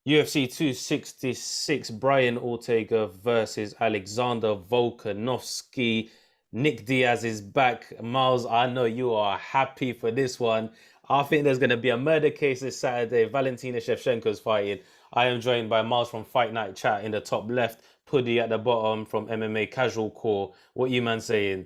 UFC 266, Brian Ortega versus Alexander Volkanovski. Nick Diaz is back. Myles, I know you are happy for this one. I think there's going to be a murder case this Saturday. Valentina Shevchenko's fighting. I am joined by Myles from Fight Night Chat in the top left, Puddi at the bottom from MMA Casual Core. What you man saying?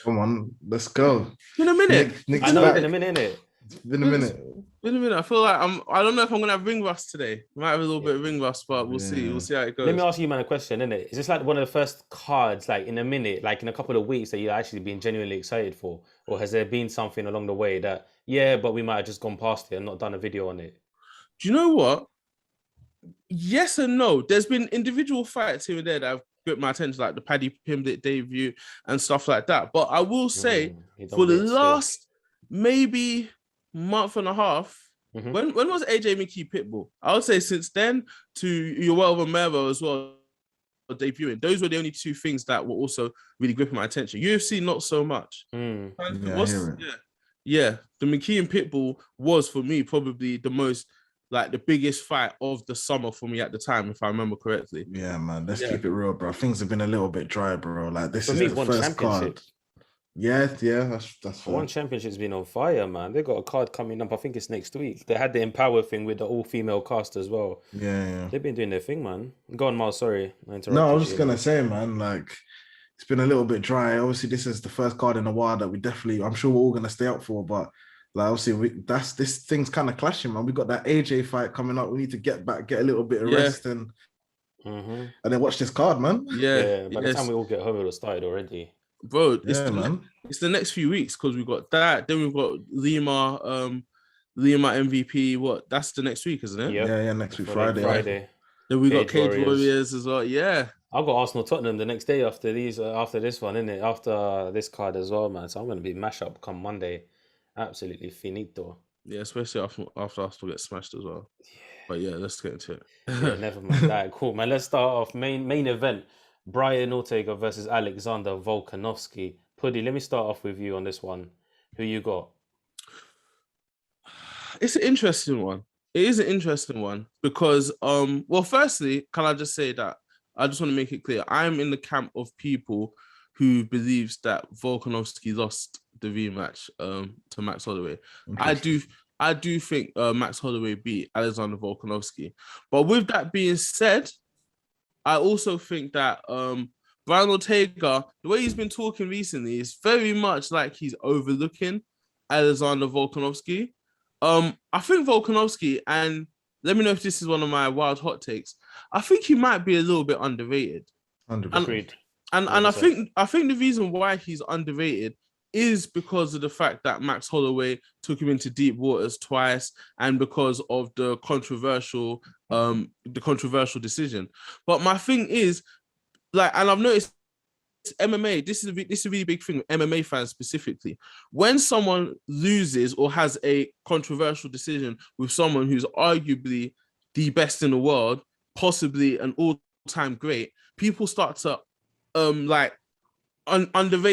Come on, let's go. It's been a minute. Nick's I know it's back. been a minute, innit? It's been a minute. Been a minute. I feel like I don't know if I'm gonna have ring rust today. Might have a little bit of ring rust, but we'll see. We'll see how it goes. Let me ask you, man, a question, innit? Is this like one of the first cards, like in a minute, like in a couple of weeks, that you've actually been genuinely excited for? Or has there been something along the way that, yeah, but we might have just gone past it and not done a video on it? Do you know what? Yes and no. There's been individual fights here and there that have gripped my attention, like the Paddy Pimblett debut and stuff like that. But I will say, for the last maybe month and a half, when was AJ Mickey Pitbull? I would say since then to your well of Merab as well debuting. Those were the only two things that were also really gripping my attention. UFC, not so much. Yeah, the McKee and Pitbull was for me probably the biggest fight of the summer for me at the time, if I remember correctly. Yeah, man. Let's keep it real, bro. Things have been a little bit dry, bro. Like this is the first card. Yeah, that's fine. One championship's been on fire, man. They got a card coming up. I think it's next week. They had the Empower thing with the all-female cast as well. Yeah. They've been doing their thing, man. Go on, Myles. Sorry, No, I was just gonna say, man. Like, it's been a little bit dry. Obviously, this is the first card in a while that I'm sure we're all gonna stay up for. But like, obviously, this thing's kind of clashing, man. We got that AJ fight coming up. We need to get back, get a little bit of rest, and then watch this card, man. Yeah. By the time we all get home, it'll started already. Bro, it's the next few weeks because we've got that. Then we've got Lima MVP. What? That's the next week, isn't it? Yep. Yeah, next week, Friday. Then we got Cage Warriors as well. Yeah. I've got Arsenal Tottenham the next day after this one, innit? After this card as well, man. So I'm gonna be mash up come Monday. Absolutely finito. Yeah, especially after Arsenal get smashed as well. Yeah. But yeah, let's get into it. Yeah, never mind that. Cool, man. Let's start off main event. Brian Ortega versus Alexander Volkanovski. Puddi, let me start off with you on this one. Who you got? It's an interesting one. It is an interesting one because, firstly, can I just say that I just want to make it clear. I'm in the camp of people who believes that Volkanovski lost the rematch to Max Holloway. I do think Max Holloway beat Alexander Volkanovski. But with that being said, I also think that Brian Ortega, the way he's been talking recently, is very much like he's overlooking Alexander Volkanovski. I think Volkanovski, and let me know if this is one of my wild hot takes, I think he might be a little bit underrated. 100%. And I think the reason why he's underrated is because of the fact that Max Holloway took him into deep waters twice, and because of the controversial decision. But my thing is, like, and I've noticed MMA. This is a really big thing with MMA fans specifically. When someone loses or has a controversial decision with someone who's arguably the best in the world, possibly an all-time great, people start to underrate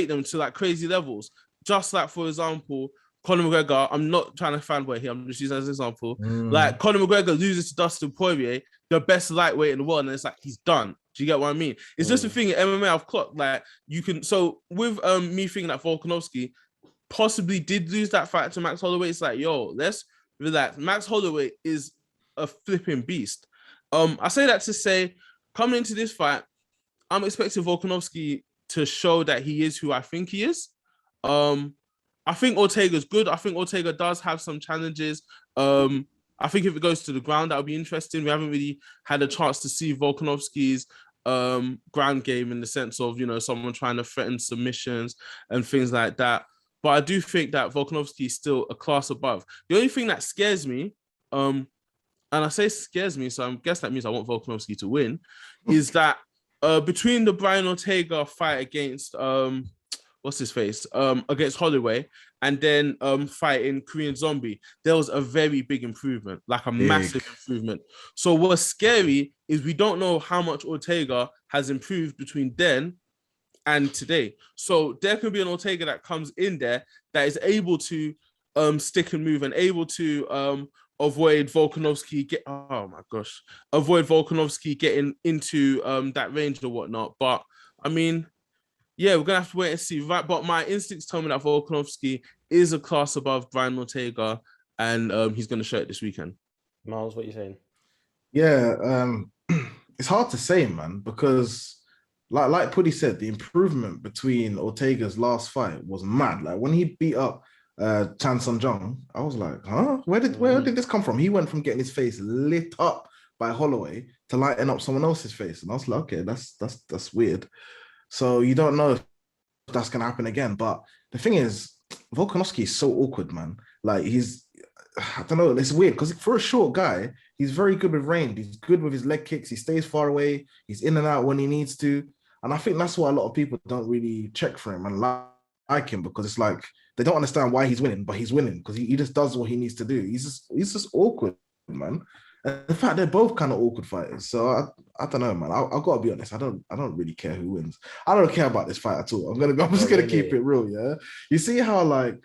them to like crazy levels. Just like, for example, Conor McGregor, I'm not trying to fanboy here, I'm just using as an example. Like, Conor McGregor loses to Dustin Poirier, the best lightweight in the world, and it's like, he's done. Do you get what I mean? It's just a thing in MMA I've clocked. Like, you can, so with me thinking that Volkanovski possibly did lose that fight to Max Holloway, it's like, yo, let's relax. Max Holloway is a flipping beast. I say that to say, coming into this fight, I'm expecting Volkanovski to show that he is who I think he is. I think Ortega's good. I think Ortega does have some challenges. I think if it goes to the ground, that would be interesting. We haven't really had a chance to see Volkanovski's ground game in the sense of, you know, someone trying to threaten submissions and things like that. But I do think that Volkanovski is still a class above. The only thing that scares me, and I say scares me, so I guess that means I want Volkanovski to win, is that between the Brian Ortega fight against against Holloway, and then fighting Korean Zombie, there was a very big improvement, like a massive improvement. So what's scary is we don't know how much Ortega has improved between then and today. So there could be an Ortega that comes in there that is able to stick and move and able to avoid Volkanovski getting into that range or whatnot. But I mean, yeah, we're gonna have to wait and see. Right, but my instincts tell me that Volkanovski is a class above Brian Ortega, and he's gonna show it this weekend. Miles, what are you saying? Yeah, it's hard to say, man, because like Puddi said, the improvement between Ortega's last fight was mad. Like when he beat up Chan Sung Jung, I was like, huh? Where did this come from? He went from getting his face lit up by Holloway to lighting up someone else's face. And I was like, okay, that's weird. So you don't know if that's gonna happen again. But the thing is, Volkanovski is so awkward, man. Like I don't know, it's weird because for a short guy, he's very good with range. He's good with his leg kicks. He stays far away. He's in and out when he needs to. And I think that's why a lot of people don't really check for him and like him, because it's like they don't understand why he's winning, but he's winning because he just does what he needs to do. He's just awkward, man. And in fact, they're both kind of awkward fighters. So I don't know, man. I've got to be honest. I don't really care who wins. I don't care about this fight at all. I'm just gonna keep it real, yeah. You see how like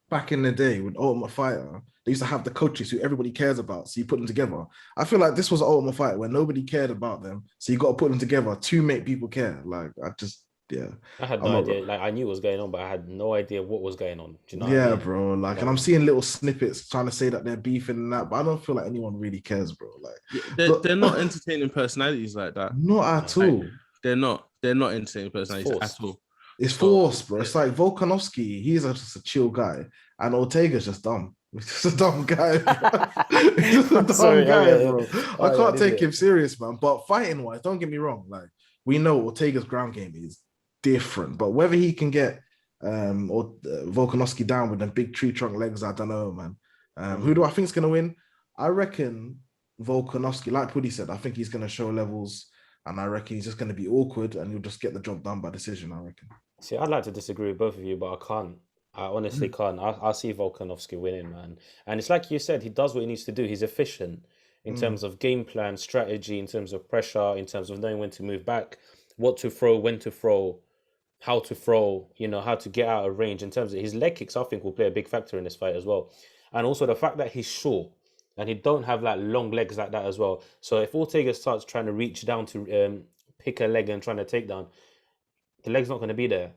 back in the day with Ultimate Fighter, they used to have the coaches who everybody cares about, so you put them together. I feel like this was an Ultimate Fighter where nobody cared about them, so you got to put them together to make people care. Like I had no idea. Like I knew what was going on, but I had no idea what was going on. Do you know? Yeah, what I mean? bro. Like, and I'm seeing little snippets trying to say that they're beefing and that, but I don't feel like anyone really cares, bro. Like, they're not entertaining personalities like that. Not at all. They're not entertaining personalities at all. It's forced, bro. It's like Volkanovski, he's just a chill guy, and Ortega's just dumb. He's just a dumb guy, bro. He's just a dumb guy, bro. I can't take him serious, man. But fighting wise, don't get me wrong. Like, we know Ortega's ground game is different, but whether he can get Volkanovski down with them big tree trunk legs, I don't know, man. Who do I think is going to win? I reckon Volkanovski, like Puddi said, I think he's going to show levels, and I reckon he's just going to be awkward and he'll just get the job done by decision, I reckon. See, I'd like to disagree with both of you, but I can't. I honestly can't. I see Volkanovski winning, man. And it's like you said, he does what he needs to do. He's efficient in terms of game plan, strategy, in terms of pressure, in terms of knowing when to move back, what to throw, when to throw, how to throw, how to get out of range. In terms of his leg kicks, I think will play a big factor in this fight as well. And also the fact that he's short and he don't have like long legs like that as well. So if Ortega starts trying to reach down to pick a leg and trying to take down, the leg's not going to be there.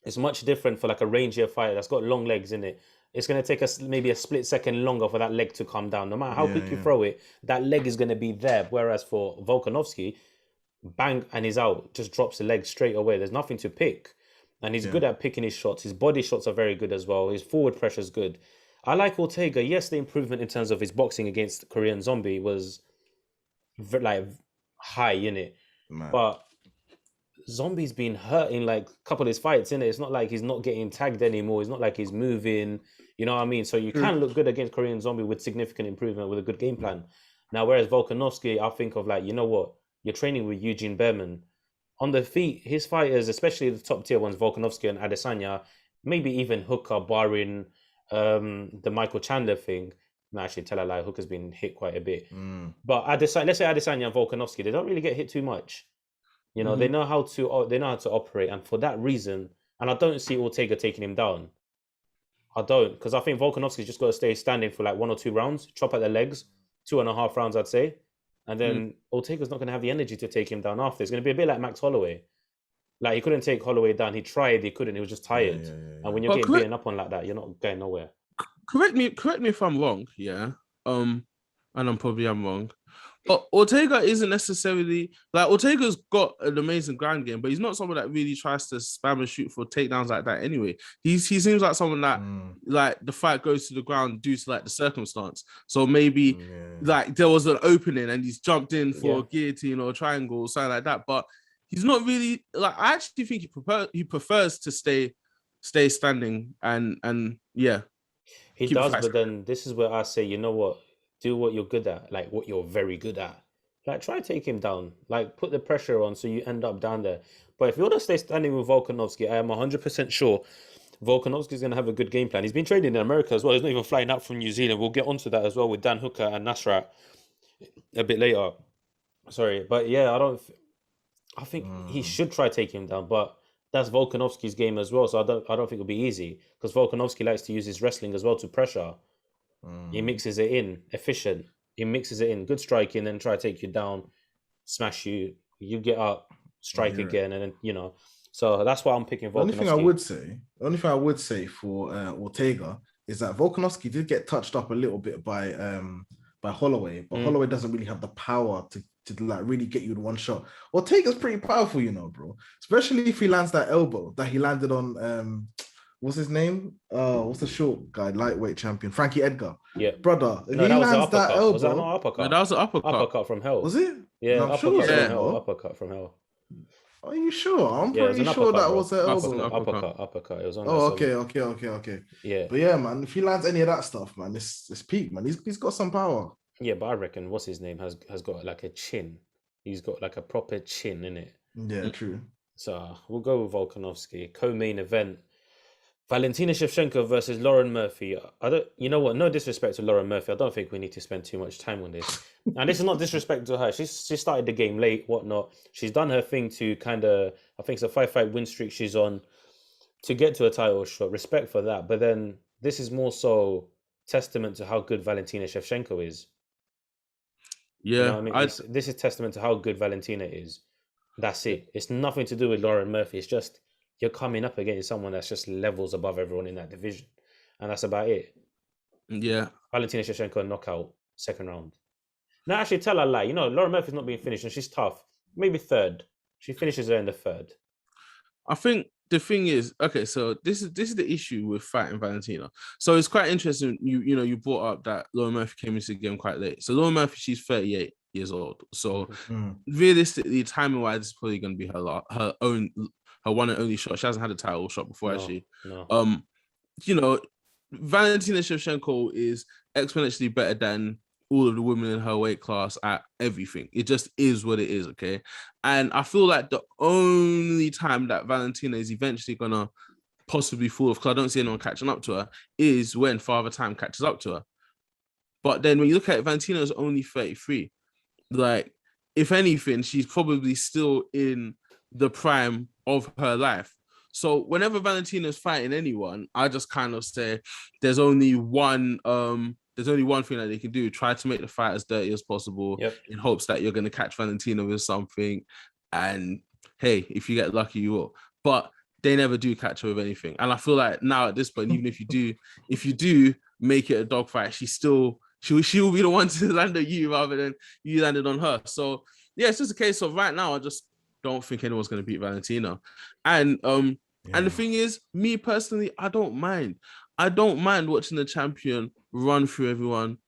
It's much different for like a rangier fighter that's got long legs in it. It's going to take us maybe a split second longer for that leg to come down. No matter how quick you throw it, that leg is going to be there. Whereas for Volkanovski, bang, and he's out. Just drops the leg straight away. There's nothing to pick. And he's good at picking his shots. His body shots are very good as well. His forward pressure is good. I like Ortega. Yes, the improvement in terms of his boxing against Korean Zombie was like high, innit? But Zombie's been hurt in like a couple of his fights, innit? It's not like he's not getting tagged anymore. It's not like he's moving. You know what I mean? So you can look good against Korean Zombie with significant improvement with a good game plan. Now, whereas Volkanovski, I think of like, you know what? You're training with Eugene Berman. On the feet, his fighters, especially the top tier ones, Volkanovski and Adesanya, maybe even Hooker, barring the Michael Chandler thing. No, actually, tell a lie, Hooker's been hit quite a bit. But let's say Adesanya and Volkanovski, they don't really get hit too much. They know how to operate, and for that reason, and I don't see Ortega taking him down. I don't, because I think Volkanovski's just got to stay standing for like 1 or 2 rounds, chop at the legs, 2.5 rounds, I'd say. And then Ortega's not going to have the energy to take him down after. It's going to be a bit like Max Holloway. Like, he couldn't take Holloway down. He tried, he couldn't. He was just tired. And when you're getting beaten up on like that, you're not going nowhere. Correct me if I'm wrong, yeah. And I'm probably wrong. But Ortega isn't necessarily like Ortega's got an amazing ground game, but he's not someone that really tries to spam and shoot for takedowns like that anyway. He seems like someone that like the fight goes to the ground due to like the circumstance. So maybe like there was an opening and he's jumped in for a guillotine or a triangle or something like that. But he's not really like, I actually think he prefers to stay standing and yeah. He does, but then this is where I say, you know what? Do what you're good at, like what you're very good at. Like, try to take him down. Like, put the pressure on so you end up down there. But if you want to stay standing with Volkanovski, I am 100% sure Volkanovski's going to have a good game plan. He's been training in America as well. He's not even flying out from New Zealand. We'll get onto that as well with Dan Hooker and Nasrat a bit later. Sorry. But yeah, I think he should try to take him down. But that's Volkanovski's game as well. So I don't think it'll be easy, because Volkanovski likes to use his wrestling as well to pressure. He mixes it in, efficient. He mixes it in, good striking, then try to take you down, smash you. You get up, strike again, and then So that's why I'm picking Volkanovski. The only thing I would say for Ortega is that Volkanovski did get touched up a little bit by Holloway, but Holloway doesn't really have the power to like really get you in one shot. Ortega's pretty powerful, bro. Especially if he lands that elbow that he landed on. What's his name? What's the short guy, lightweight champion, Frankie Edgar? Yeah, brother. If he lands that elbow, was that not uppercut? No, that was an uppercut. Uppercut from hell. Was it? Yeah, no, uppercut from hell. Uppercut from hell. Are you sure? I'm pretty sure that was an elbow. Uppercut. It was on. Okay. Yeah, but yeah, man. If he lands any of that stuff, man, it's peak, man. He's got some power. Yeah, but I reckon what's his name has got like a chin. He's got like a proper chin in it. Yeah, true. So we'll go with Volkanovski. Co-main event: Valentina Shevchenko versus Lauren Murphy. You know what? No disrespect to Lauren Murphy. I don't think we need to spend too much time on this. And this is not disrespect to her. She started the game late, whatnot. She's done her thing to kind of, I think it's a 5-fight win streak she's on to get to a title shot. Respect for that. But then this is more so testament to how good Valentina Shevchenko is. Yeah, this is testament to how good Valentina is. That's it. It's nothing to do with Lauren Murphy. It's just you're coming up against someone that's just levels above everyone in that division. And that's about it. Yeah. Valentina Shevchenko knockout, second round. Now, actually, tell her a lie. Lauren Murphy's not being finished and she's tough. Maybe third. She finishes her in the third. I think the thing is, okay, so this is the issue with fighting Valentina. So it's quite interesting. You brought up that Lauren Murphy came into the game quite late. So Lauren Murphy, she's 38 years old. So realistically, timing wise, it's probably going to be her one and only shot. She hasn't had a title shot before, actually. No. Valentina Shevchenko is exponentially better than all of the women in her weight class at everything. It just is what it is, okay? And I feel like the only time that Valentina is eventually gonna possibly fall off, because I don't see anyone catching up to her, is when Father Time catches up to her. But then when you look at it, Valentina is only 33. Like, if anything, she's probably still in the prime of her life. So whenever Valentina is fighting anyone, I just kind of say there's only one thing that they can do: try to make the fight as dirty as possible, in hopes that you're going to catch Valentina with something. And hey, if you get lucky, you will. But they never do catch her with anything. And I feel like now at this point, even if you do make it a dogfight, she will be the one to land on you rather than you landed on her. So yeah, it's just a case of right now, I just don't think anyone's going to beat Valentina. And the thing is, me personally, I don't mind watching the champion run through everyone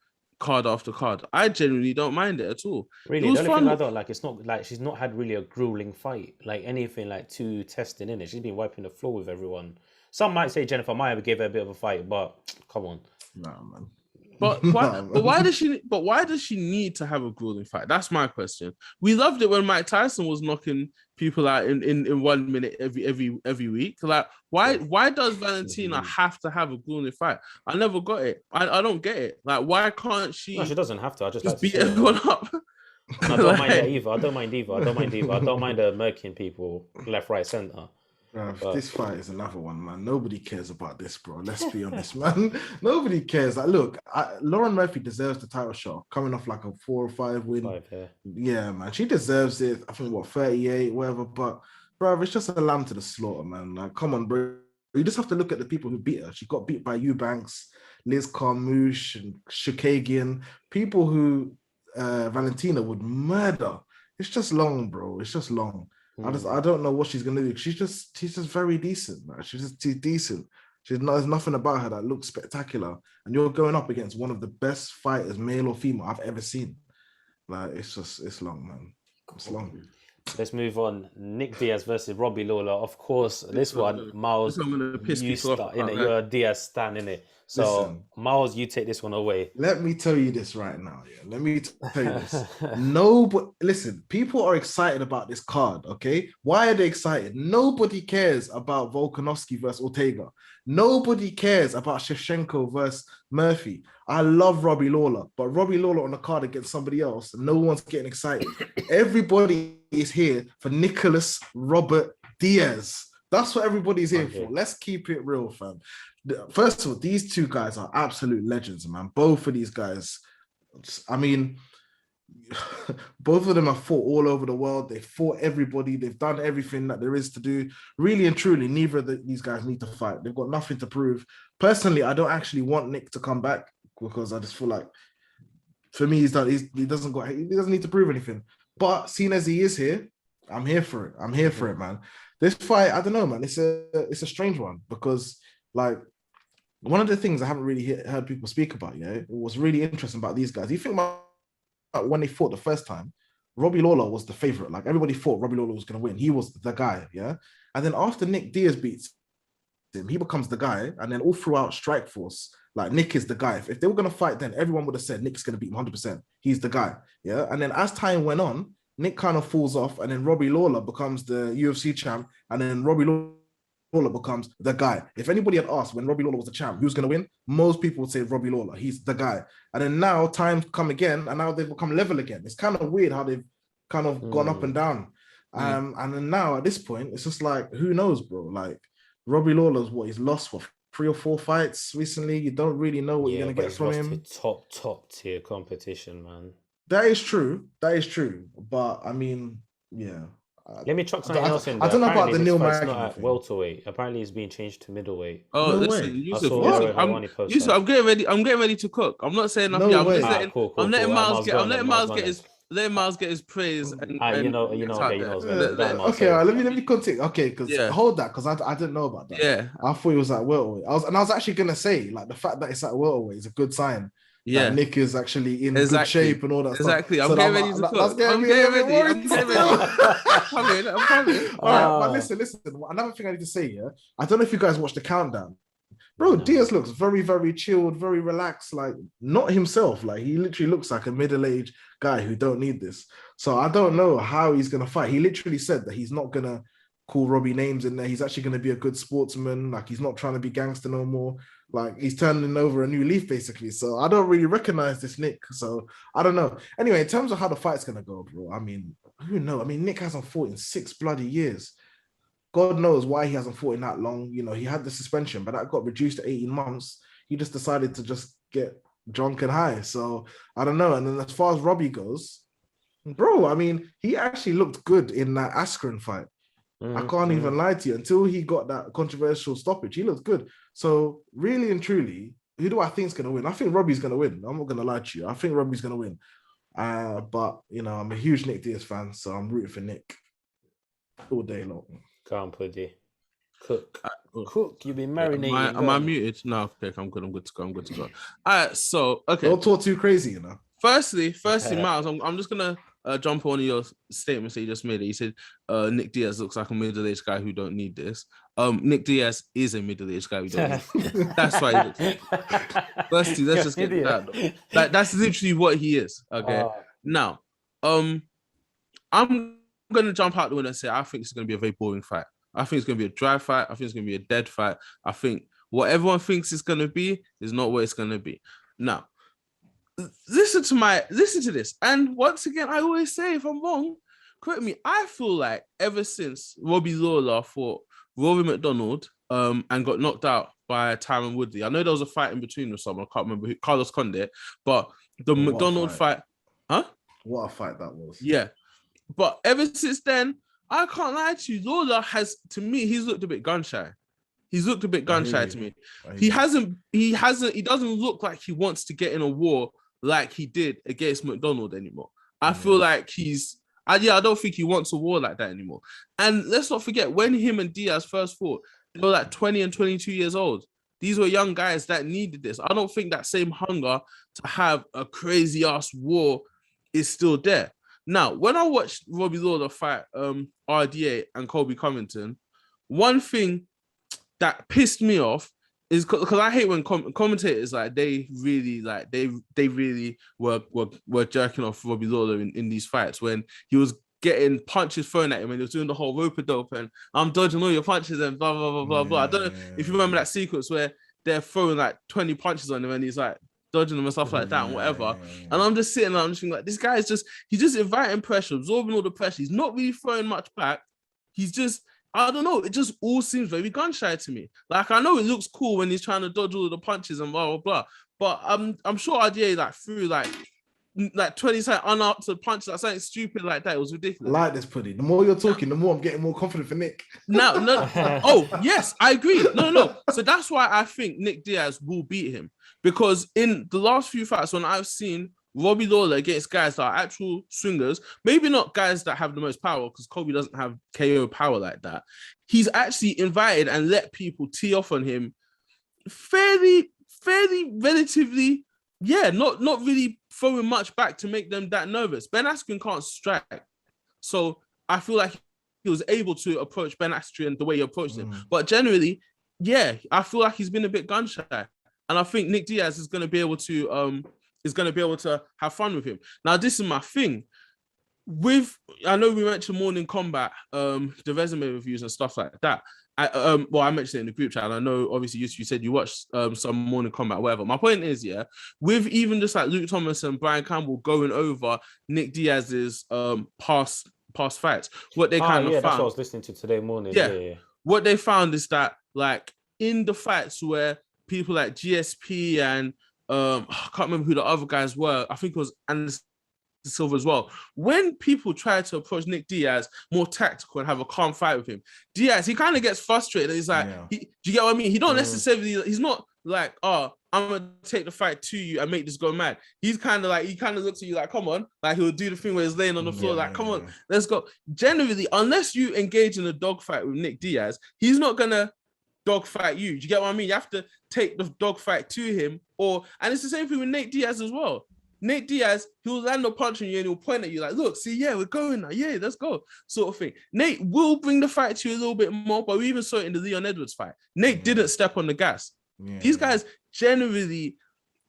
card after card. I genuinely don't mind it at all. Really, the only thing I don't like, it's not like she's not had really a grueling fight, like anything like too testing in it. She's been wiping the floor with everyone. Some might say Jennifer Maia gave her a bit of a fight, but come on. Nah, man. But why does she need to have a grueling fight? That's my question. We loved it when Mike Tyson was knocking people out in 1 minute every week. Like, why does Valentina have to have a grueling fight? I never got it. I don't get it. Like, why can't she? No, she doesn't have to. I just like beat everyone up. I don't mind that either. I don't mind her murking people left, right, center. This fight is another one, man. Nobody cares about this, bro. Let's be honest, man. Nobody cares. Like, look, Lauren Murphy deserves the title shot. Coming off like a 4 or 5 win. Yeah, man. She deserves it. I think, 38, whatever. But, bro, it's just a lamb to the slaughter, man. Like, come on, bro. You just have to look at the people who beat her. She got beat by Eubanks, Liz Carmouche, and Shakagian. People who Valentina would murder. It's just long, bro. It's just long. I don't know what she's gonna do. She's just very decent, man. She's decent. There's nothing about her that looks spectacular. And you're going up against one of the best fighters, male or female, I've ever seen. Like, it's long, man. It's long. Let's move on. Nick Diaz versus Robbie Lawler. Of course, this one, Myles, you start in it. You're a Diaz stan, in it. So, Myles, you take this one away. Let me tell you this right now. Yeah, let me tell you this. Listen, people are excited about this card. Okay, why are they excited? Nobody cares about Volkanovski versus Ortega. Nobody cares about Shevchenko versus Murphy. I love Robbie Lawler, but Robbie Lawler on the card against somebody else, no one's getting excited. Everybody is here for Nicholas Robert Diaz. That's what everybody's here Okay. for. Let's keep it real, fam. First of all, these two guys are absolute legends, man. Both of these guys, I mean, both of them have fought all over the world. They've fought everybody. They've done everything that there is to do. Really and truly, neither of these guys need to fight. They've got nothing to prove. Personally, I don't actually want Nick to come back because I just feel like, for me, he doesn't need to prove anything. But seeing as he is here, I'm here for it. I'm here for it, man. This fight, I don't know, man. It's a strange one because, like, one of the things I haven't really heard people speak about, it was really interesting about these guys. You think about when they fought the first time, Robbie Lawler was the favorite. Like, everybody thought Robbie Lawler was going to win. He was the guy, yeah? And then after Nick Diaz beats him, he becomes the guy. And then all throughout Strikeforce, like, Nick is the guy. If they were going to fight then, everyone would have said Nick's going to beat him 100%. He's the guy, yeah? And then as time went on, Nick kind of falls off, and then Robbie Lawler becomes the UFC champ, and then Robbie Lawler becomes the guy. If anybody had asked when Robbie Lawler was the champ, who's going to win? Most people would say Robbie Lawler. He's the guy. And then now time's come again, and now they've become level again. It's kind of weird how they've kind of gone up and down. And then now at this point, it's just like, who knows, bro? Like, Robbie Lawler's he's lost for 3 or 4 fights recently. You don't really know what you're going to get from him. Top tier competition, man. That is true. But I mean, yeah. Let me chuck something else in there. I don't know about the Neil Magny Magny at welterweight. Apparently, it's being changed to middleweight. Oh, No listen, way. Yusuf, Yusuf, I'm getting ready. I'm getting ready to cook. I'm not saying nothing. No I'm way. just letting. Cool. I'm letting Myles get. I'm letting Myles Myles get his. Letting Myles get his praise. Okay, let me continue. Okay, because hold that, because I didn't know about that. Yeah, I thought it was at welterweight. I was actually gonna say, like, the fact that it's at welterweight is a good sign. Yeah, Nick is actually in good shape and all that stuff. I'm getting ready to cook. I'm getting ready. I'm coming. All right, but listen. Another thing I need to say, I don't know if you guys watched the countdown. Bro, Diaz looks very, very chilled, very relaxed, like, not himself. Like, he literally looks like a middle-aged guy who don't need this. So I don't know how he's going to fight. He literally said that he's not going to call Robbie names in there. He's actually going to be a good sportsman. Like, he's not trying to be gangster no more. Like, he's turning over a new leaf, basically. So I don't really recognize this Nick. So I don't know. Anyway, in terms of how the fight's going to go, bro, I mean, who knows? I mean, Nick hasn't fought in 6 bloody years. God knows why he hasn't fought in that long. You know, he had the suspension, but that got reduced to 18 months. He just decided to just get drunk and high. So I don't know. And then as far as Robbie goes, bro, I mean, he actually looked good in that Askren fight. I can't even lie to you. Until he got that controversial stoppage, he looked good. So really and truly, who do I think is going to win? I think Robbie's going to win. I'm not going to lie to you. I think Robbie's going to win. But, you know, I'm a huge Nick Diaz fan, so I'm rooting for Nick all day long. Come on, Puddi. Cook. You've been marinating. Am I muted? No, okay, I'm good to go. All right, so, okay. Don't talk too crazy, you know. Firstly, Myles, I'm just going to jump on your statements that you just made. You said Nick Diaz looks like a middle-aged guy who don't need this. Nick Diaz is a middle-aged guy who don't need this. That's why he looks. Firstly, let's just get that. Like, that's literally what he is. Okay. Now, I'm going to jump out the window and say I think it's going to be a very boring fight. I think it's going to be a dry fight. I think it's going to be a dead fight. I think what everyone thinks it's going to be is not what it's going to be. Now, listen to this. And once again, I always say, if I'm wrong, correct me. I feel like ever since Robbie Lawler fought Rory McDonald and got knocked out by Tyron Woodley. I know there was a fight in between with someone. I can't remember who, Carlos Condit, but the McDonald fight. Huh? What a fight that was. Yeah. But ever since then, I can't lie to you. Lawler has, to me, he's looked a bit gun shy. He's looked a bit gun shy to me. He doesn't look like he wants to get in a war like he did against McDonald anymore. I feel like I don't think he wants a war like that anymore. And let's not forget, when him and Diaz first fought, they were like 20 and 22 years old. These were young guys that needed this. I don't think that same hunger to have a crazy ass war is still there. Now, when I watched Robbie Lawler fight RDA and Colby Covington, one thing that pissed me off is because I hate when commentators they really were jerking off Robbie Lawler in these fights when he was getting punches thrown at him and he was doing the whole rope-a-dope and I'm dodging all your punches and blah blah blah blah blah. I don't know if you remember that sequence where they're throwing like 20 punches on him and he's like dodging them and stuff like that and whatever. And I'm just sitting there, I'm just thinking like, this guy is he's just inviting pressure, absorbing all the pressure. He's not really throwing much back. He's just I don't know. It just all seems very gun shy to me. Like, I know it looks cool when he's trying to dodge all the punches and blah blah blah. But I'm sure RDA like threw like 20 unanswered punches, like something stupid like that. It was ridiculous. I like this, Puddi. The more you're talking, the more I'm getting more confident for Nick. No. Oh, yes, I agree. No. So that's why I think Nick Diaz will beat him. Because in the last few fights, when I've seen Robbie Lawler against guys that are actual swingers, maybe not guys that have the most power, because Kobe doesn't have KO power like that. He's actually invited and let people tee off on him fairly relatively, not really throwing much back to make them that nervous. Ben Askren can't strike. So I feel like he was able to approach Ben Askren the way he approached him. But generally, I feel like he's been a bit gun shy. And I think Nick Diaz is going to be able to have fun with him. Now, this is my thing. I know we mentioned Morning Combat, the resume reviews and stuff like that. I mentioned it in the group chat. And I know, obviously, you said you watched some Morning Combat, whatever. My point is, with even just like Luke Thomas and Brian Campbell going over Nick Diaz's past fights, what they kind of found. That's what I was listening to today morning. Yeah. What they found is that, like, in the fights where people like GSP and I can't remember who the other guys were. I think it was Anderson Silva as well. When people try to approach Nick Diaz more tactical and have a calm fight with him, Diaz, he kind of gets frustrated. He's like, do you get what I mean? He don't necessarily, he's not like, I'm gonna take the fight to you and make this go mad. He's kind of like, he kind of looks at you like, come on. Like, he'll do the thing where he's laying on the floor, come on, let's go. Generally, unless you engage in a dogfight with Nick Diaz, he's not gonna dogfight you. Do you get what I mean? You have to take the dogfight to him, and it's the same thing with Nate Diaz as well. Nate Diaz, he'll land a punch on you and he'll point at you like, look, see, we're going now. Yeah, let's go. Sort of thing. Nate will bring the fight to you a little bit more, but we even saw it in the Leon Edwards fight. Nate didn't step on the gas. These guys generally,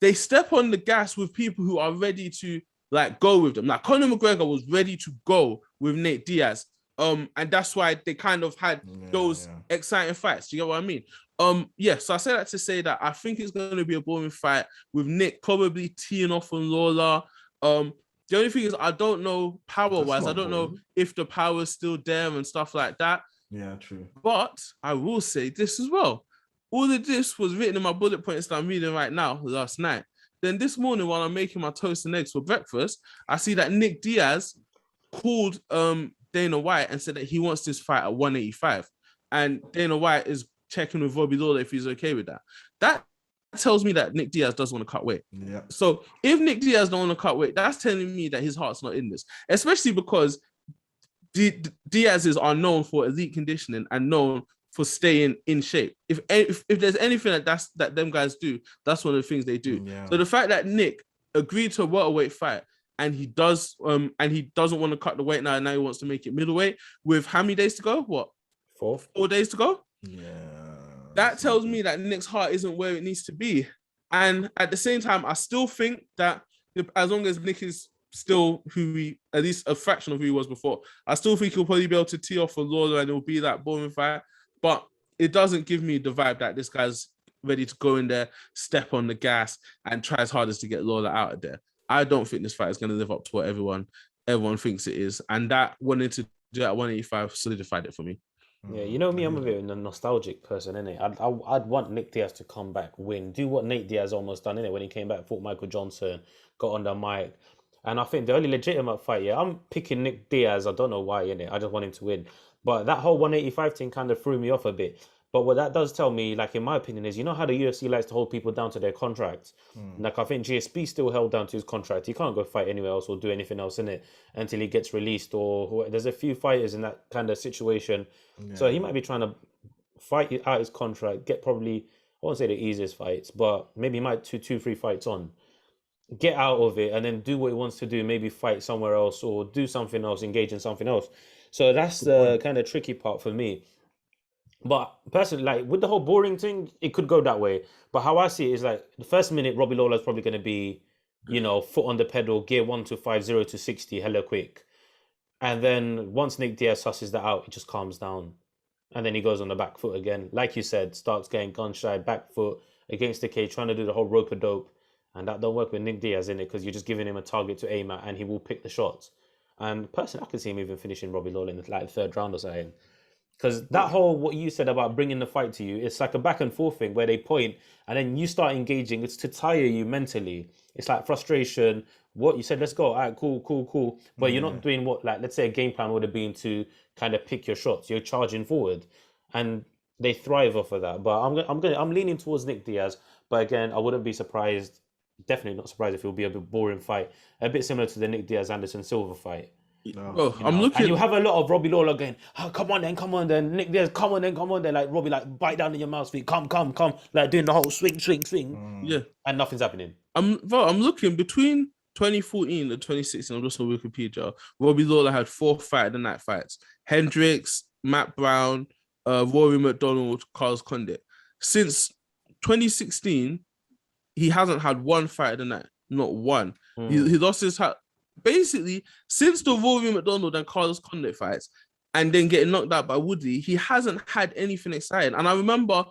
they step on the gas with people who are ready to like go with them. Like Conor McGregor was ready to go with Nate Diaz. And that's why they kind of had those exciting fights. Do you get what I mean? So I say that to say that I think it's going to be a boring fight with Nick probably teeing off on Lawler. The only thing is I don't know power-wise. I don't know if the power is still there and stuff like that. Yeah, true. But I will say this as well. All of this was written in my bullet points that I'm reading right now last night. Then this morning while I'm making my toast and eggs for breakfast, I see that Nick Diaz called Dana White and said that he wants this fight at 185. And Dana White is checking with Robbie Lawler if he's okay with that. That tells me that Nick Diaz does want to cut weight. Yeah. So if Nick Diaz don't want to cut weight, that's telling me that his heart's not in this, especially because Diaz's are known for elite conditioning and known for staying in shape. If there's anything that them guys do, that's one of the things they do. Yeah. So the fact that Nick agreed to a welterweight fight and he doesn't want to cut the weight now he wants to make it middleweight with how many days to go? What? 4 days to go? Yeah. That tells me that Nick's heart isn't where it needs to be. And at the same time, I still think that as long as Nick is still at least a fraction of who he was before, I still think he'll probably be able to tee off for Lawler and it'll be that boring fight. But it doesn't give me the vibe that this guy's ready to go in there, step on the gas, and try his hardest to get Lawler out of there. I don't think this fight is going to live up to what everyone thinks it is. And that wanting to do that 185 solidified it for me. Yeah, you know me, I'm a bit of a nostalgic person, innit? I'd want Nick Diaz to come back, win, do what Nate Diaz almost done, innit? When he came back, fought Michael Johnson, got on the mic. And I think the only legitimate fight, I'm picking Nick Diaz. I don't know why, innit? I just want him to win. But that whole 185 thing kind of threw me off a bit. But what that does tell me, like in my opinion, is you know how the UFC likes to hold people down to their contracts? Like I think GSP still held down to his contract. He can't go fight anywhere else or do anything else in it until he gets released. Or there's a few fighters in that kind of situation. Yeah. So he might be trying to fight out his contract, get probably, I won't say the easiest fights, but maybe he might 2-3 fights on. Get out of it and then do what he wants to do, maybe fight somewhere else or do something else, engage in something else. So that's the kind of tricky part for me. But personally, like with the whole boring thing, it could go that way. But how I see it is like the first minute, Robbie Lawler is probably going to be, foot on the pedal, gear 1-5, 0-60, hella quick. And then once Nick Diaz susses that out, it just calms down. And then he goes on the back foot again. Like you said, starts getting gun shy, back foot against the cage, trying to do the whole rope-a-dope. And that don't work with Nick Diaz in it because you're just giving him a target to aim at and he will pick the shots. And personally, I can see him even finishing Robbie Lawler in the third round or something. Because that whole what you said about bringing the fight to you, it's like a back and forth thing where they point and then you start engaging. It's to tire you mentally. It's like frustration. What you said, let's go. All right, cool. But you're not doing what, like, let's say a game plan would have been to kind of pick your shots. You're charging forward, and they thrive off of that. But I'm leaning towards Nick Diaz. But again, I wouldn't be surprised. Definitely not surprised if it will be a bit boring fight, a bit similar to the Nick Diaz Anderson Silva fight. Bro, I'm looking. And you have a lot of Robbie Lawler going, oh, come on then. Nick Diaz, come on then. Like Robbie, like bite down in your mouth, feet, come. Like doing the whole swing. Yeah. And nothing's happening. I'm looking between 2014 and 2016. I'm just on Wikipedia. Robbie Lawler had 4 fight of the night fights: Hendricks, Matt Brown, Rory McDonald, Carlos Condit. Since 2016, he hasn't had 1 fight of the night. Not one. He lost his hat. Basically, since the Rory McDonald and Carlos Condit fights, and then getting knocked out by Woodley, he hasn't had anything exciting. And I remember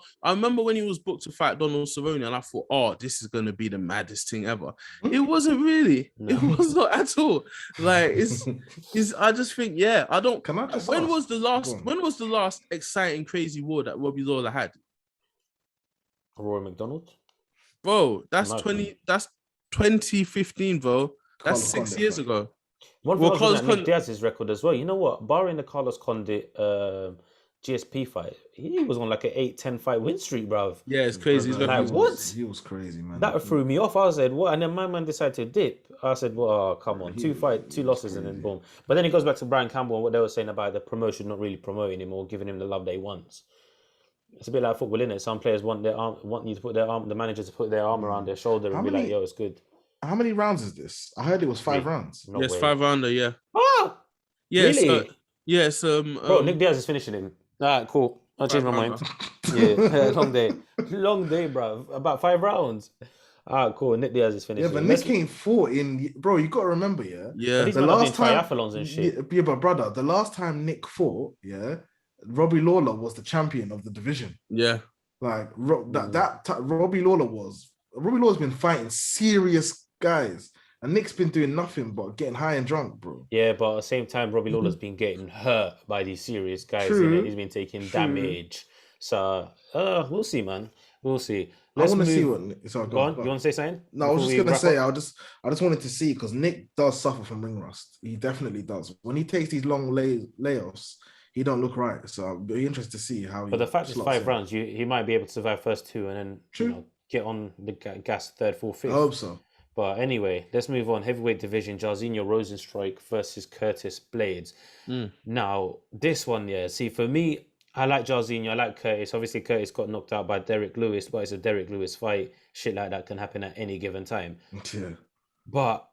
when he was booked to fight Donald Cerrone, and I thought, oh, this is gonna be the maddest thing ever. It wasn't really. No. It was not at all. Like it's. I just think, yeah, I don't. Can I just when ask? was the last exciting, crazy war that Robbie Lawler had? Rory McDonald, bro. That's 2015, bro. That's Carlos 6 years Condit. ago. one thing I was looking at Nick Diaz's record as well. You know what? Barring the Carlos Condit GSP fight, he was on like an 8-10 fight win streak, bruv. Yeah, it's crazy. Like, what? He was crazy, man. That threw me off. I said, what? And then my man decided to dip. I said, well, oh, come on. 2 losses and then boom. But then it goes back to Brian Campbell and what they were saying about the promotion not really promoting him or giving him the love that he wants. It's a bit like football, isn't it? Some players want you to put the managers to put their arm around their shoulder and be like, yo, it's good. How many rounds is this? I heard it was 5 rounds. No yes, way. 5 rounder, yeah. Oh! Yeah, Really? Bro, Nick Diaz is finishing him. All right, cool. I'll change my mind. Yeah, long day, bro. About 5 rounds. All right, cool. Nick Diaz is finishing. Yeah, but Nick ain't fought in. Bro, you got to remember, yeah. Yeah. He's The not last doing time triathlons and shit. Yeah, but brother, the last time Nick fought, yeah, Robbie Lawler was the champion of the division. Yeah. Like Robbie Lawler's been fighting serious guys, and Nick's been doing nothing but getting high and drunk, bro. Yeah, but at the same time, Robbie Lawler's been getting hurt by these serious guys. True. He's been taking damage. So we'll see, man. We'll see. I want to see what. Sorry, Go on. You want to say something? No, I was Before just we gonna wrap say, up? I just wanted to see because Nick does suffer from ring rust. He definitely does. When he takes these long layoffs, he don't look right. So I'll be interested to see how. But the fact is, 5 rounds, he might be able to survive first 2 and then get on the gas 3rd, 4th, 5th. I hope so. But anyway, let's move on. Heavyweight division: Jarzinho Rozenstruik versus Curtis Blaydes. Now, this one, yeah. See, for me, I like Jarzinho. I like Curtis. Obviously, Curtis got knocked out by Derek Lewis, but it's a Derek Lewis fight. Shit like that can happen at any given time. Yeah. But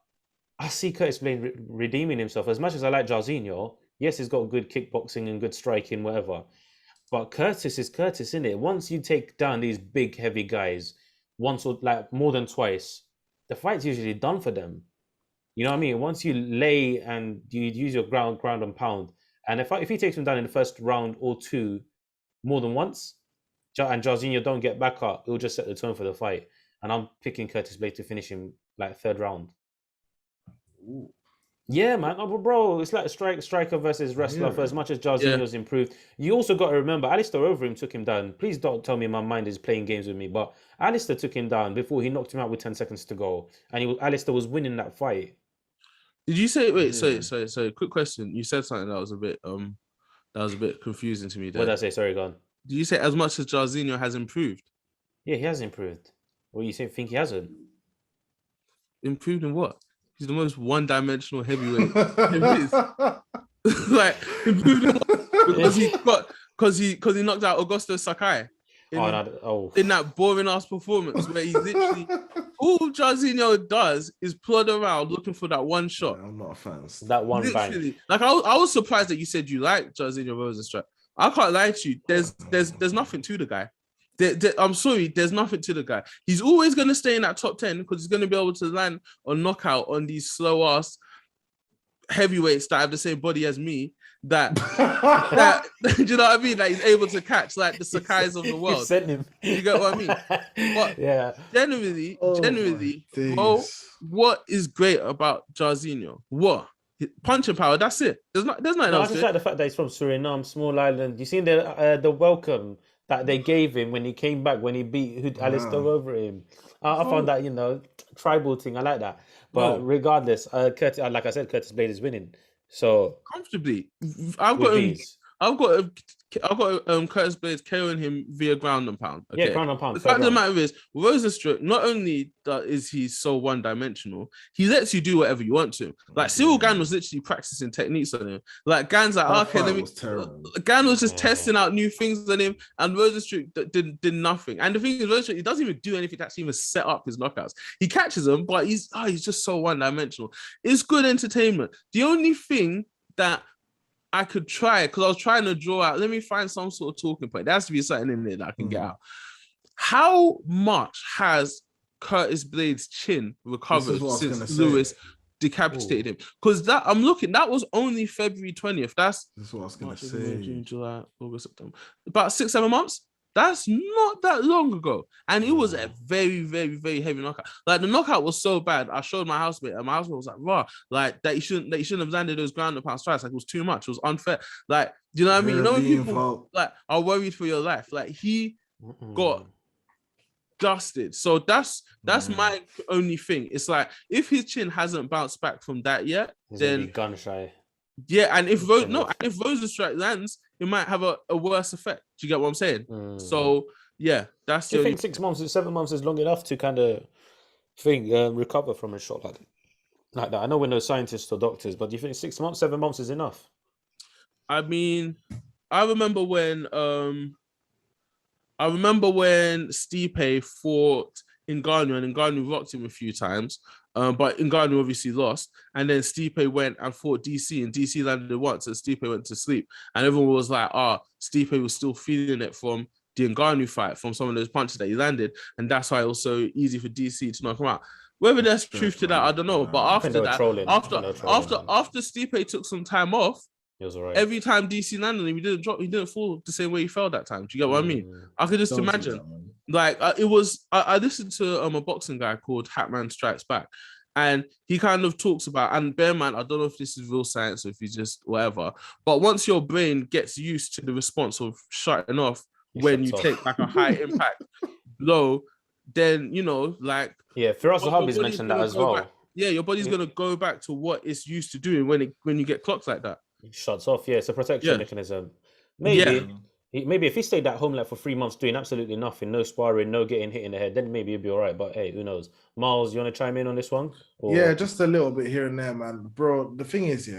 I see Curtis Blaydes redeeming himself. As much as I like Jarzinho, yes, he's got good kickboxing and good striking, whatever. But Curtis is Curtis, isn't it? Once you take down these big, heavy guys, once or like more than twice, the fight's usually done for them. You know what I mean? Once you lay and you use your ground and pound, and if he takes him down in the first round or 2 more than once, and Jarzinho don't get back up, it'll just set the tone for the fight. And I'm picking Curtis Blaydes to finish him like 3rd round. Ooh. Yeah, man. Oh, bro, it's like striker versus wrestler. For as much as Jarzinho's improved, you also got to remember, Alistair Overeem took him down. Please don't tell me my mind is playing games with me, but Alistair took him down before he knocked him out with 10 seconds to go. And Alistair was winning that fight. Did you say, wait, sorry, quick question. You said something that was a bit confusing to me there. What did I say? Sorry, go on. Did you say as much as Jarzinho has improved? Yeah, he has improved. What do you think he hasn't? Improved in what? He's the most one-dimensional heavyweight. Like improved in what? because he knocked out Augusto Sakai in that boring ass performance where he literally all Jarzinho does is plod around looking for that one shot. I'm not a fan. That one literally, bang. like I was surprised that you said you like Jarzinho Rozenstruik. I can't lie to you. There's nothing to the guy. I'm sorry, there's nothing to the guy. He's always going to stay in that top 10 because he's going to be able to land or knockout on these slow ass heavyweights that have the same body as me. That do you know what I mean? That he's able to catch like the Sakais of the world. You get what I mean? But yeah, generally, what is great about Jarzinho? What? punching power. That's it. There's nothing No, I else just to like it. the fact that he's from Suriname, small island. You seen the welcome that they gave him when he came back, when he beat Alistair Wow. over him. I found Bro, that, tribal thing. I like that. But bro, regardless, Curtis, like I said, Curtis Blaydes is winning. So comfortably. I've got with him. ease. I've got Curtis Blaydes KOing him via ground and pound. Yeah, Okay. ground and pound, The third fact of the round. matter is, Rozenstruik, not only is he so one-dimensional, he lets you do whatever you want to. Like Cyril Gann was literally practicing techniques on him. Like Gann's like, That okay, fight let me. was terrible. Gann was just Yeah. testing out new things on him, and Rozenstruik did nothing. And the thing is, Rozenstruik, he doesn't even do anything to actually even set up his knockouts. He catches them, but he's just so one-dimensional. It's good entertainment. The only thing that I could try, because I was trying to draw out, let me find some sort of talking point. There has to be something in there that I can get out. How much has Curtis Blaydes' chin recovered since Lewis decapitated him? Because that was only February 20th. That's what I was gonna March, say. May, June, July, August, September. About 6-7 months. That's not that long ago. And it was a very, very, very heavy knockout. Like the knockout was so bad. I showed my housemate, and my housemate was like, "Raw, like that you shouldn't have landed those ground and pound strikes. Like it was too much. It was unfair. Like, do you know what I mean? You know when people like are worried for your life. Like he got dusted. So that's my only thing. It's like if his chin hasn't bounced back from that yet, then gun shy. Yeah, and if Rozenstruik lands, it might have a worse effect. Do you get what I'm saying? So yeah, that's. Do you think 6 months, 7 months is long enough to kind of recover from a shot like that? I know we're no scientists or doctors, but do you think 6 months, 7 months is enough? I mean, I remember when Stipe fought Ngannou and Ngannou rocked him a few times. But Ngannou obviously lost, and then Stipe went and fought DC, and DC landed once, and Stipe went to sleep, and everyone was like, Stipe was still feeling it from the Ngannou fight, from some of those punches that he landed, and that's why it was so easy for DC to knock him out. Whether there's truth to that, I don't know. But after that, after Stipe took some time off, it was all right. Every time DC landed him, he didn't fall the same way he fell that time. Do you get what I mean? I could just imagine. Like it was, I listened to a boxing guy called Hatman Strikes Back, and he kind of talks about, and bear in mind, I don't know if this is real science or if he's just whatever, but once your brain gets used to the response of shutting off when you take like a high impact blow, then Firas Zahabi's mentioned that as well. Yeah, your body's gonna go back to what it's used to doing when you get clocked like that. It shuts off. Yeah, it's a protection mechanism. Maybe if he stayed at home like for 3 months doing absolutely nothing, no sparring, no getting hit in the head, then maybe he'd be all right. But hey, who knows? Myles, you want to chime in on this one? Yeah, just a little bit here and there, man. Bro, the thing is,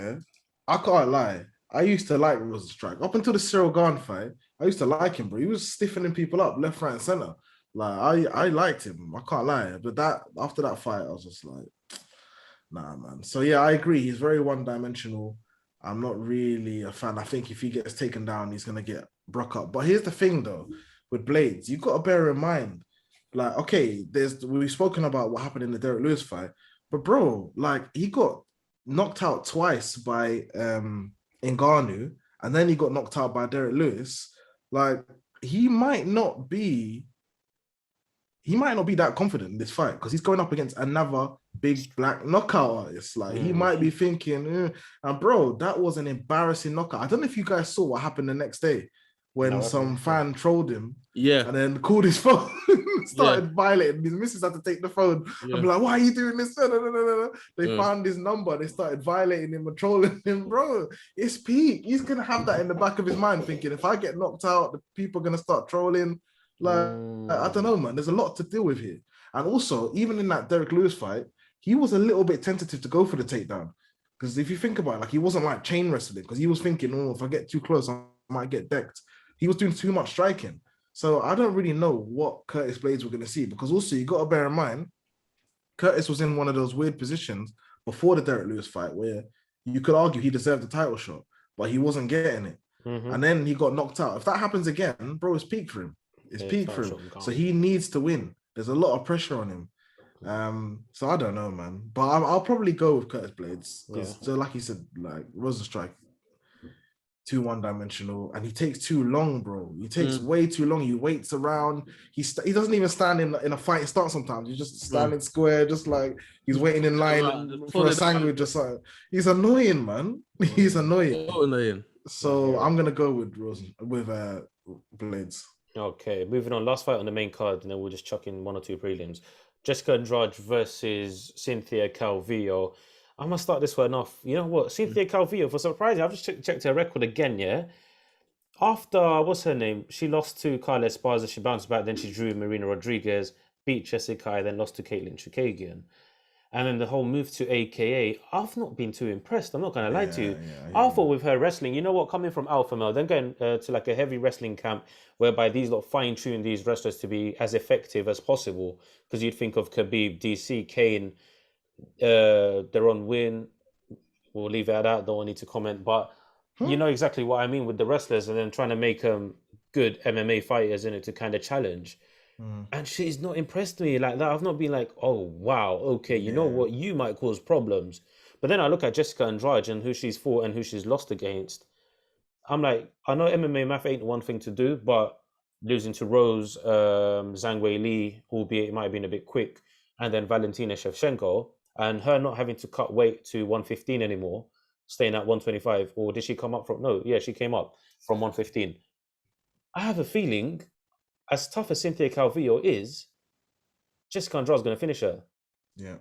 I can't lie. I used to like Rozenstruik. Up until the Cyril Gane fight, I used to like him, bro. He was stiffening people up left, right, and center. Like I liked him. I can't lie. But after that fight, I was just like, nah, man. So yeah, I agree. He's very one-dimensional. I'm not really a fan. I think if he gets taken down, he's gonna get broke up. But here's the thing, though, with Blaydes, you've got to bear in mind, like, okay, we've spoken about what happened in the Derek Lewis fight, but bro, like, he got knocked out twice by Ngannou, and then he got knocked out by Derek Lewis. Like, he might not be that confident in this fight because he's going up against another big black knockout artist. Like he might be thinking, and bro, that was an embarrassing knockout. I don't know if you guys saw what happened the next day when some fan trolled him, and then called his phone, started violating. His missus had to take the phone and be like, "Why are you doing this?" They found his number. They started violating him and trolling him, bro. It's peak. He's gonna have that in the back of his mind, thinking if I get knocked out, the people are gonna start trolling. Like, I don't know, man. There's a lot to deal with here. And also, even in that Derek Lewis fight, he was a little bit tentative to go for the takedown. Because if you think about it, like, he wasn't like chain wrestling, because he was thinking, if I get too close, I might get decked. He was doing too much striking. So I don't really know what Curtis Blaydes we're going to see, because also you got to bear in mind, Curtis was in one of those weird positions before the Derek Lewis fight where you could argue he deserved the title shot, but he wasn't getting it. And then he got knocked out. If that happens again, bro, it's peak for him. It's peak for him. So he needs to win. There's a lot of pressure on him. So I don't know, man. But I'll probably go with Curtis Blaydes. Because so like you said, like Rozenstruik, too one-dimensional, and he takes too long, bro. He takes way too long. He waits around. He doesn't even stand in a fighting start sometimes. He's just standing square, just like he's waiting in line for a sandwich or something. He's annoying, man. He's annoying. So annoying. So I'm gonna go with Blaydes. Okay, moving on. Last fight on the main card, and then we'll just chuck in 1 or 2 prelims. Jessica Andrade versus Cynthia Calvillo. I'm gonna start this one off. You know what? Cynthia Calvillo, for surprising, I've just checked her record again, yeah? After, what's her name? She lost to Carla Esparza, she bounced back, then she drew Marina Rodriguez, beat Jessica, and then lost to Caitlin Chukagian. And then the whole move to AKA, I've not been too impressed. I'm not going to lie to you. I thought with her wrestling, you know what, coming from Alpha Male, then going to like a heavy wrestling camp whereby these lot fine-tune these wrestlers to be as effective as possible. Because you'd think of Khabib, DC, Kane, they're on win. We'll leave it at that. Don't need to comment. But you know exactly what I mean with the wrestlers, and then trying to make them good MMA fighters in it to kind of challenge. And she's not impressed me like that. I've not been like, oh, wow, okay, you know what? You might cause problems. But then I look at Jessica Andrade and who she's fought and who she's lost against. I'm like, I know MMA math ain't one thing to do, but losing to Rose, Zhang Wei Li, albeit it might have been a bit quick, and then Valentina Shevchenko, and her not having to cut weight to 115 anymore, staying at 125, or did she come up from, no, yeah, she came up from 115. I have a feeling, as tough as Cynthia Calvillo is, Jessica Andrade's going to finish her. Yeah.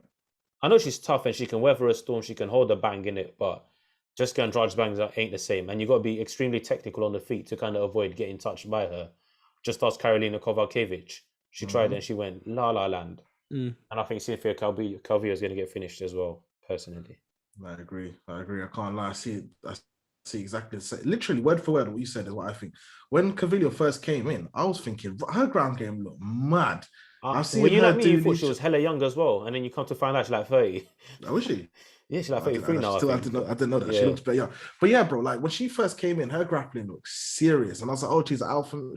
I know she's tough and she can weather a storm, she can hold a bang in it, but Jessica Andrade's bangs ain't the same. And you've got to be extremely technical on the feet to kind of avoid getting touched by her. Just ask Karolina Kowalkiewicz. She tried and she went la la land. And I think Cynthia Calvillo is going to get finished as well, personally. I agree. I can't lie. I see exactly the same. Literally, word for word, what you said is what I think. When Calvillo first came in, I was thinking her ground game looked mad. I've seen her like me, you thought she was hella young as well, and then you come to find out she's like 30. Oh, is she? Yeah, she's like 33 now. I didn't know that. Yeah. She looks better young. But yeah, bro, like when she first came in, her grappling looked serious. And I was like, oh,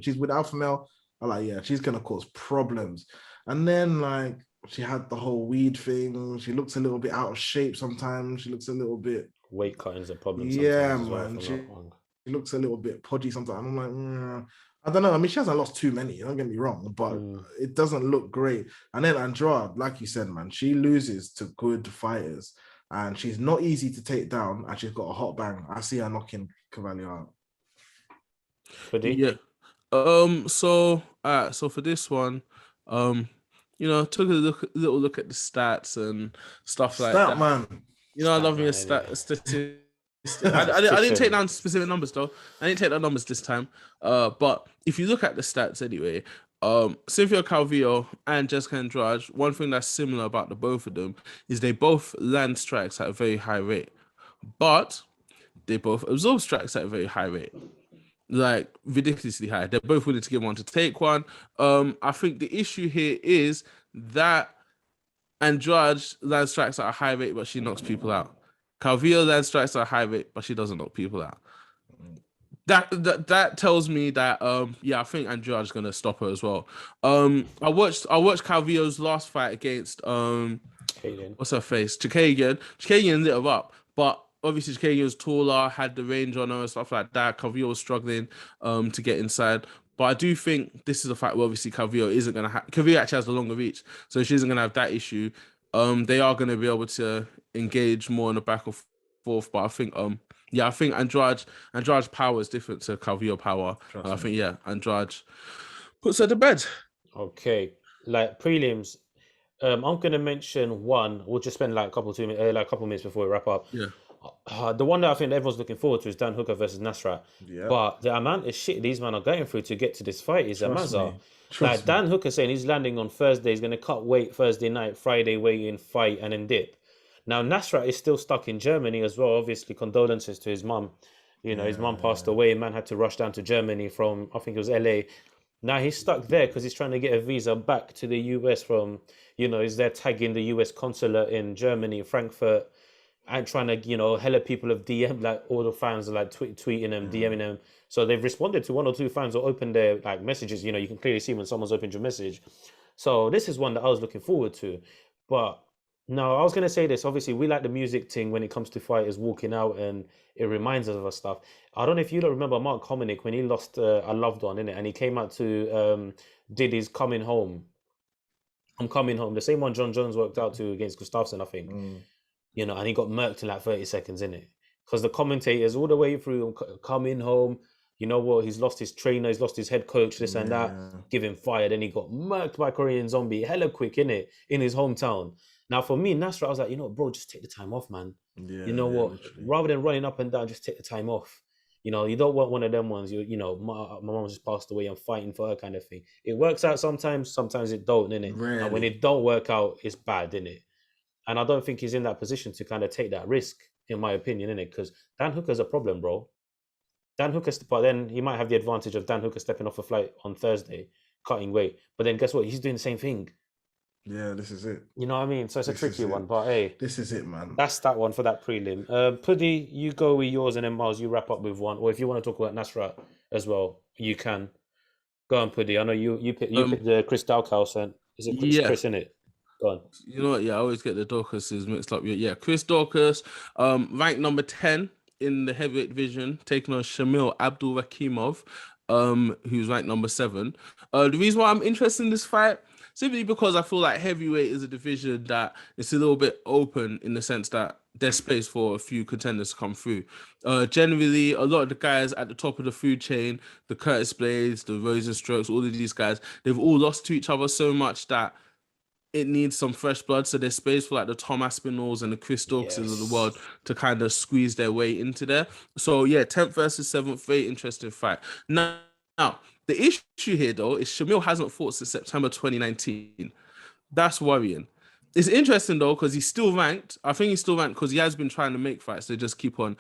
she's with Alpha Male. I'm like, yeah, she's gonna cause problems. And then like she had the whole weed thing. She looks a little bit out of shape sometimes. She looks a little bit weight cutting's a problem. Yeah, man. She looks a little bit podgy sometimes. I'm like, I don't know. I mean, she hasn't lost too many. Don't get me wrong, but it doesn't look great. And then Andrade, like you said, man, she loses to good fighters, and she's not easy to take down. And she's got a hot bang. I see her knocking Calvillo out. Puddi? Yeah. So for this one, took a little look at the stats and stuff like that. Man. You know, I love me a statistic. I didn't take down specific numbers though. I didn't take down numbers this time. But if you look at the stats anyway, Cynthia Calvillo and Jessica Andrade, one thing that's similar about the both of them is they both land strikes at a very high rate, but they both absorb strikes at a very high rate. Like ridiculously high. They're both willing to give one to take one. I think the issue here is that Andrade lands strikes at a high rate, but she knocks people out. Calvillo lands strikes at a high rate, but she doesn't knock people out. That tells me that I think Andrade's gonna stop her as well. I watched Calvillo's last fight against what's her face? Chukagian. Chukagian lit her up, but obviously Chukagian was taller, had the range on her and stuff like that. Calvillo was struggling to get inside. But I do think this is a fight where obviously Calvillo isn't gonna have. Calvillo actually has the longer reach, so she isn't gonna have that issue. They are gonna be able to engage more in the back and forth. But I think I think Andrade's power is different to Calvillo power. I think Andrade puts her to bed. Okay, like prelims. I'm gonna mention one. We'll just spend like a couple minutes before we wrap up. Yeah. The one that I think everyone's looking forward to is Dan Hooker versus Nasrat. Yeah. But the amount of shit these men are going through to get to this fight is a mazza. Like Dan Hooker saying he's landing on Thursday, he's going to cut weight Thursday night, Friday weigh in, fight, and then dip. Now Nasrat is still stuck in Germany as well. Obviously, condolences to his mum. His mum passed away. Man had to rush down to Germany from, I think it was LA. Now he's stuck there because he's trying to get a visa back to the US from, he's there tagging the US consulate in Germany, Frankfurt, and trying to, hella people have DM, like all the fans are like tweeting them, DMing them. So they've responded to one or two fans or opened their like messages. You can clearly see when someone's opened your message. So this is one that I was looking forward to. But No, I was gonna say this. Obviously, we like the music thing when it comes to fighters walking out, and it reminds us of us stuff. I don't know if you don't remember Mark Hominick when he lost a loved one, innit? And he came out to did his coming home. I'm coming home. The same one John Jones worked out to against Gustafsson, I think. Mm. You know, and he got murked in like 30 seconds, innit? Because the commentators all the way through coming home, you know what? He's lost his trainer, he's lost his head coach, this and that. Yeah. Give him fire. Then he got murked by Korean Zombie, hella quick, innit? In his hometown. Now, for me, Nasrat, I was like, you know what, bro, just take the time off, man. Yeah, You know what? literally. Rather than running up and down, just take the time off. You know, you don't want one of them ones. You know, my mom just passed away. I'm fighting for her, kind of thing. It works out sometimes. Sometimes it don't, innit? And when Rarely. it don't work out, it's bad, innit? And I don't think he's in that position to kind of take that risk, in my opinion, innit? Because Dan Hooker's a problem, bro. Dan Hooker, but then he might have the advantage of Dan Hooker stepping off a flight on Thursday, cutting weight. But then guess what? He's doing the same thing. Yeah, this is it. You know what I mean? So it's a This tricky is one. it. But hey, This is it, man. that's that one for that prelim. Puddi, you go with yours, and then Myles, you wrap up with one. Or if you want to talk about Nasrat as well, you can. Go on, Puddi. I know you picked the Chris Daukaus, and is it Chris, Yeah. Chris in it? Go on. You know what? Yeah, I always get the Daukaus mixed up. Yeah, Chris Daukaus, ranked number 10 in the heavyweight division, taking on Shamil Abdurakhimov, who's ranked number 7. The reason why I'm interested in this fight, simply because I feel like heavyweight is a division that it's a little bit open in the sense that there's space for a few contenders to come through. Generally, a lot of the guys at the top of the food chain, the Curtis Blaydes, the Rozenstruiks, all of these guys, they've all lost to each other so much that it needs some fresh blood. So there's space for like the Tom Aspinalls and the Chris Daukases of the world to kind of squeeze their way into there. So yeah, 10th versus 7th, very interesting fight. Now, the issue here though is Shamil hasn't fought since September 2019. That's worrying. It's interesting though because he's still ranked. I think he's still ranked because he has been trying to make fights. They just keep on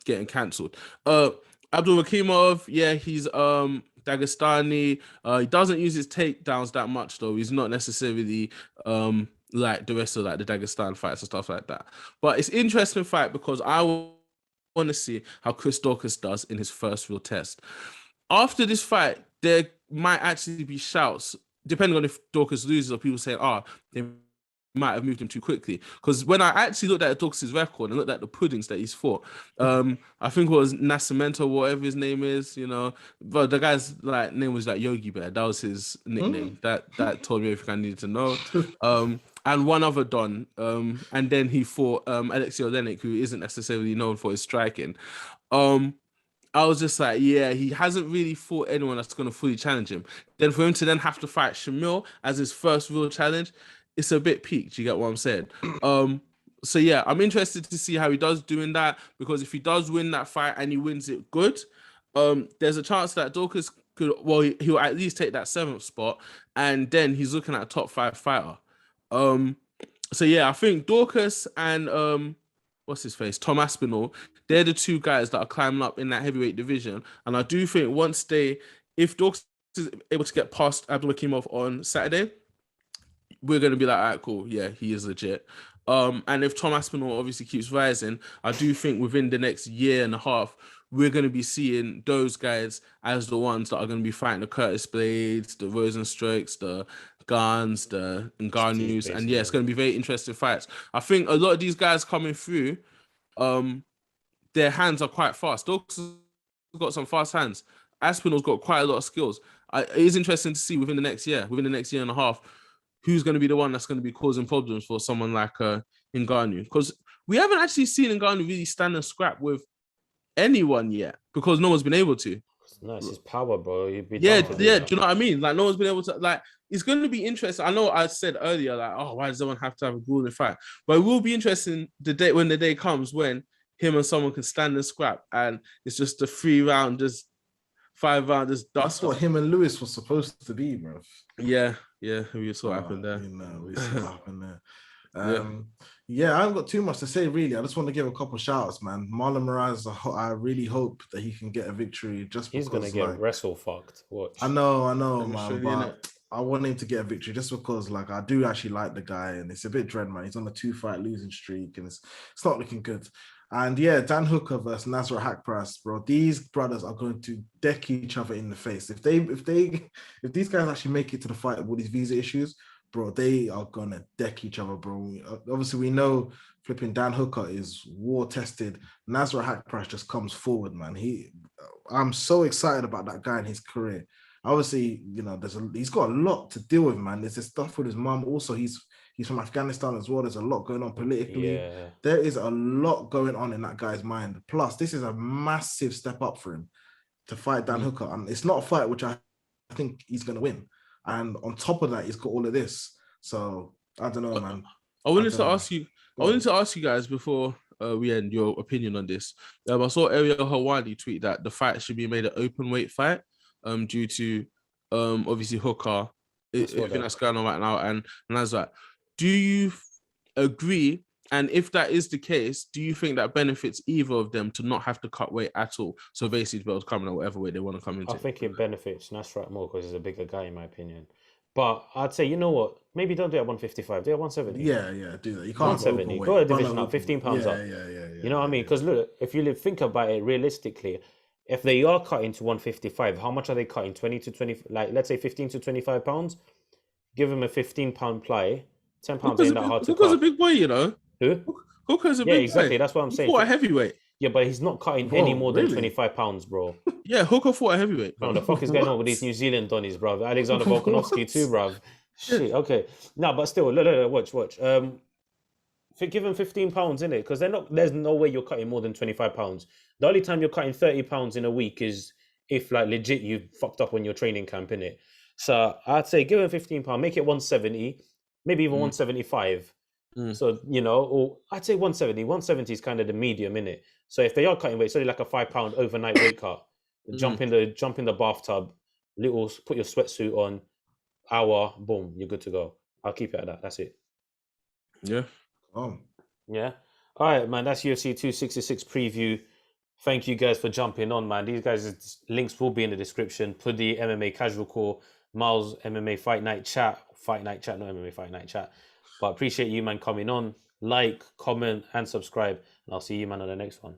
getting cancelled. Abdurakhimov, yeah, he's Dagestani. He doesn't use his takedowns that much though. He's not necessarily like the rest of like the Dagestan fights and stuff like that. But it's an interesting fight because I want to see how Chris Daukaus does in his first real test. After this fight, there might actually be shouts, depending on if Daukaus loses or people say, they might have moved him too quickly. Because when I actually looked at Daukaus' record and looked at the puddings that he's fought, I think it was Nascimento, whatever his name is, you know, but the guy's like name was like Yogi Bear. That was his nickname. That told me everything I needed to know. And one other Don. And then he fought Alexei Olenek, who isn't necessarily known for his striking. I was just like, yeah, he hasn't really fought anyone that's going to fully challenge him. Then for him to then have to fight Shamil as his first real challenge, it's a bit peaked. You get what I'm saying? So yeah, I'm interested to see how he does doing that, because if he does win that fight and he wins it good, there's a chance that Daukaus could, well, he'll at least take that 7th spot, and then he's looking at a top 5 fighter. So yeah, I think Daukaus and what's his face, Tom Aspinall, they're the two guys that are climbing up in that heavyweight division. And I do think if Daukaus is able to get past Abdurakhimov on Saturday, we're going to be like, all right, cool. Yeah, he is legit. And if Tom Aspinall obviously keeps rising, I do think within the next year and a half, we're going to be seeing those guys as the ones that are going to be fighting the Curtis Blaydes, the Rozenstruiks, the Gans, the Ngannous. And yeah, it's going to be very interesting fights. I think a lot of these guys coming through, their hands are quite fast. Daukaus has got some fast hands. Aspinall's got quite a lot of skills. It is interesting to see within the next year and a half, who's going to be the one that's going to be causing problems for someone like Ngannou. Because we haven't actually seen Ngannou really stand and scrap with anyone yet, because no one's been able to. No, it's his power, bro. Do you know what I mean? Like, no one's been able to, like, it's going to be interesting. I know I said earlier, like, oh, why does someone have to have a grueling fight? But it will be interesting when the day comes when him and someone can stand and scrap, and it's just a 3-round, just 5-round, just dust. That's what him and Lewis was supposed to be, bro. Yeah, we saw what happened there. You know, we saw what happened there. Yeah, I haven't got too much to say, really. I just want to give a couple shouts, man. Marlon Moraes, I really hope that he can get a victory. He's going to get wrestle fucked. Watch. I know, man. But I want him to get a victory just because, like, I do actually like the guy, and it's a bit dread, man. He's on a 2-fight losing streak, and it's not looking good. And yeah, Dan Hooker versus Nasrat Haqparast, bro. These brothers are going to deck each other in the face. If these guys actually make it to the fight with these visa issues, bro, they are gonna deck each other, bro. Obviously, we know flipping Dan Hooker is war tested. Nasrat Haqparast just comes forward, man. I'm so excited about that guy in his career. Obviously, you know, he's got a lot to deal with, man. There's this stuff with his mum. Also, he's from Afghanistan as well. There's a lot going on politically. Yeah. There is a lot going on in that guy's mind. Plus, this is a massive step up for him to fight Dan Hooker. And it's not a fight which I think he's going to win. And on top of that, he's got all of this. So, I don't know, man. I wanted to ask you guys before we end your opinion on this. I saw Ariel Hawani tweet that the fight should be made an open weight fight due to obviously Hooker, everything that's going on right now, and Nasrat. Do you agree? And if that is the case, do you think that benefits either of them to not have to cut weight at all? So basically, belts coming at whatever weight they want to come into. I think it benefits Nasrat more because he's a bigger guy, in my opinion. But I'd say, you know what? Maybe don't do it at 155. Do it at 170. Yeah, do that. You can't 170. Go a division up, 15 pounds up. Yeah. You know what I mean? Because look, if you think about it realistically, if they are cutting to 155, how much are they cutting? 20 to 20, like let's say 15 to 25 pounds. Give him a 15-pound ply. 10 pounds ain't that hard to cut. Hooker's a big boy, you know. Who? Hooker's a big boy. Yeah, exactly. That's what I'm saying. He fought a heavyweight. Yeah, but he's not cutting any more than 25 pounds, bro. Yeah, Hooker fought a heavyweight. What the fuck is going on with these New Zealand Donnies, bro? Alexander Volkanovski too, bro. Shit, okay. No, but still, look, watch. Give him 15 pounds in it, because there's no way you're cutting more than 25 pounds. The only time you're cutting 30 pounds in a week is if, like, legit you fucked up on your training camp, innit? So I'd say give him 15 pounds, make it 170, maybe even 175. So, you know, or I'd say 170. 170 is kind of the medium, innit? So if they are cutting weight, it's only like a 5 pound overnight weight cut. Jump in the bathtub, put your sweatsuit on, hour, boom, you're good to go. I'll keep it at that. That's it. Yeah. Yeah. All right, man. That's UFC 266 preview. Thank you guys for jumping on, man. These guys' links will be in the description. Puddi MMA Casual Call, Myles MMA Fight Night Chat, not MMA Fight Night Chat. But appreciate you, man, coming on. Like, comment, and subscribe. And I'll see you, man, on the next one.